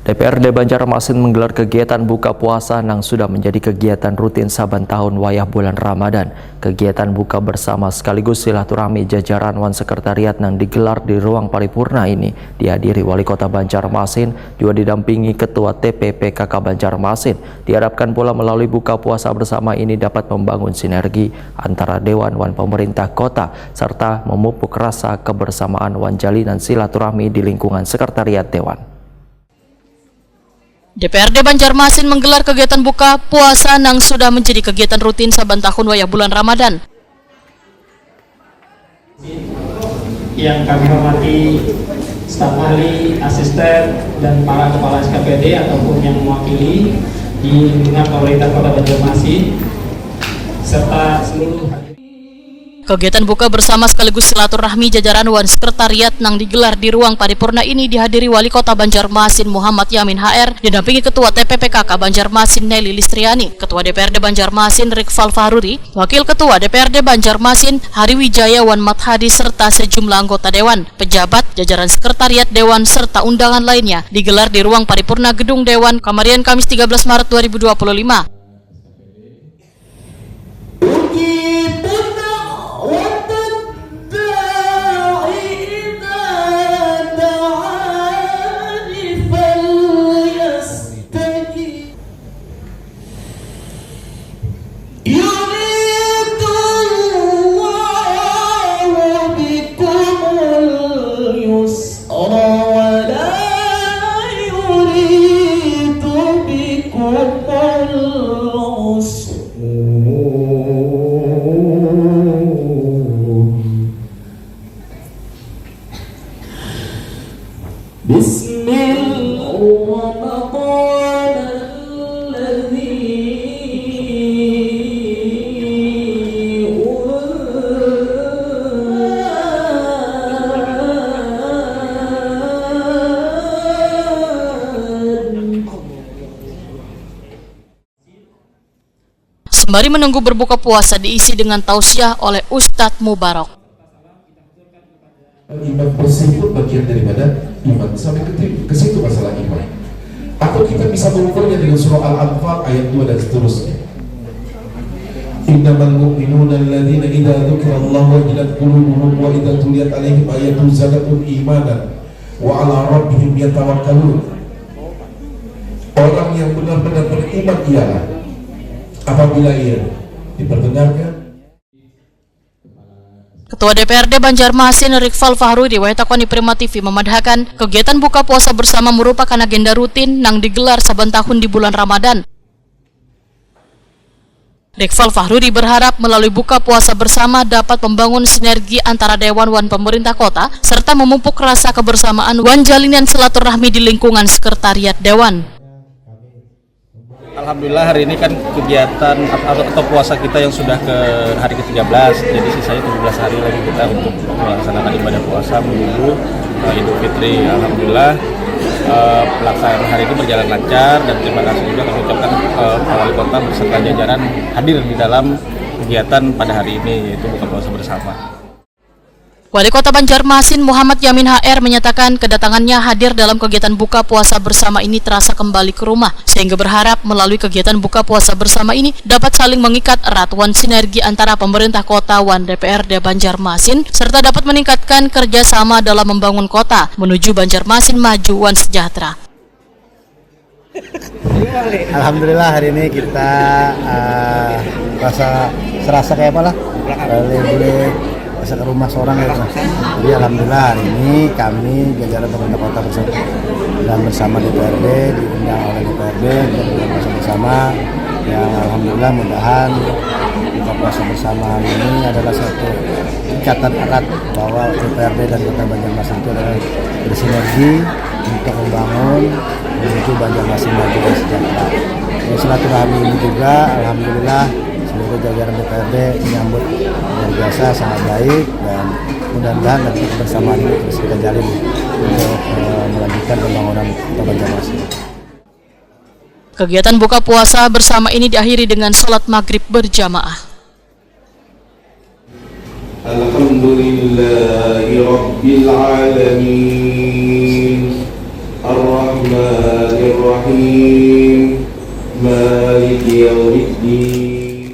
DPRD Banjarmasin menggelar kegiatan buka puasa yang sudah menjadi kegiatan rutin saban tahun wayah bulan Ramadan. Kegiatan buka bersama sekaligus silaturahmi jajaran Wan Sekretariat yang digelar di ruang paripurna ini dihadiri Wali Kota Banjarmasin, juga didampingi Ketua TPPKK Banjarmasin. Diharapkan pula melalui buka puasa bersama ini dapat membangun sinergi antara Dewan Wan Pemerintah Kota serta memupuk rasa kebersamaan wan jalinan silaturahmi di lingkungan Sekretariat Dewan. DPRD Banjarmasin menggelar kegiatan buka puasa yang sudah menjadi kegiatan rutin saban tahun wayah bulan Ramadan. Yang kami hormati staf ahli, asisten, dan para kepala SKPD ataupun yang mewakili di lingkungan pemerintah Kota Banjarmasin serta seluruh hadirin. Kegiatan buka bersama sekaligus silaturahmi jajaran Wan Sekretariat yang digelar di ruang paripurna ini dihadiri Wali Kota Banjarmasin Muhammad Yamin HR, didampingi Ketua TPPKK Banjarmasin Nelly Listriani, Ketua DPRD Banjarmasin Rikfal Fahruri, Wakil Ketua DPRD Banjarmasin Hari Wijaya Wan Mathadi serta sejumlah anggota Dewan, pejabat, jajaran Sekretariat Dewan serta undangan lainnya digelar di ruang paripurna Gedung Dewan Kamarian Kamis 13 Maret 2025. Sembari menunggu berbuka puasa diisi dengan tausiah oleh Ustadz Mubarak. Iman bersih itu bagian daripada iman sampai ke situ masalah iman. Atau kita bisa mengukurnya dengan surah Al-Anfal ayat 2 dan seterusnya. Innamal mu'minuna alladzina idza dzukirallahu wajilat qulubuhum wa idza tuliyat 'alaihim ayatuhu zadatuhum imanan wa 'ala rabbihim yatawakkalun. Orang yang benar-benar beriman ialah apabila ia diperdengarkan. Ketua DPRD Banjarmasin Rikfal Fahruri Waitakoni Prima TV memadahkan kegiatan buka puasa bersama merupakan agenda rutin yang digelar saban tahun di bulan Ramadan. Rikfal Fahruri berharap melalui buka puasa bersama dapat membangun sinergi antara Dewan Wan Pemerintah Kota serta memupuk rasa kebersamaan wan jalinan silaturahmi di lingkungan Sekretariat Dewan. Alhamdulillah hari ini kan kegiatan atau puasa kita yang sudah ke hari ke-13, jadi sisanya 17 hari lagi kita untuk melaksanakan ibadah puasa menuju Idul Fitri. Alhamdulillah pelaksanaan hari ini berjalan lancar dan terima kasih juga kami ucapkan Pak Wali Kota beserta jajaran hadir di dalam kegiatan pada hari ini, yaitu buka puasa bersama. Wali Kota Banjarmasin Muhammad Yamin HR menyatakan kedatangannya hadir dalam kegiatan buka puasa bersama ini terasa kembali ke rumah, sehingga berharap melalui kegiatan buka puasa bersama ini dapat saling mengikat erat wan sinergi antara pemerintah kota wan DPRD Banjarmasin serta dapat meningkatkan kerjasama dalam membangun kota menuju Banjarmasin maju wan sejahtera. Alhamdulillah hari ini kita serasa kayak apa lah, boleh ke rumah seorang gitu. Jadi alhamdulillah hari ini kami jajaran pemerintah kota bersama DPRD diundang oleh DPRD untuk bersama yang alhamdulillah mudahan buka puasa bersama ini adalah satu ikatan erat bahwa DPRD dan Kota Banjarmasin itu adalah bersinergi untuk membangun menuju Banjarmasin maju dan sejahtera. Silaturahmi ini juga alhamdulillah seluruh jajaran DPRD menyambut luar biasa, sangat baik, dan mudah-mudahan nanti kebersamaan ini terus kita jalin untuk melanjutkan pembangunan Kota Banjarmasin. Kegiatan buka puasa bersama ini diakhiri dengan sholat maghrib berjamaah. Alhamdulillahi Rabbil Alamin Ar-Rahman Bismillahirrahmanirrahim. Maliki yaumiddin.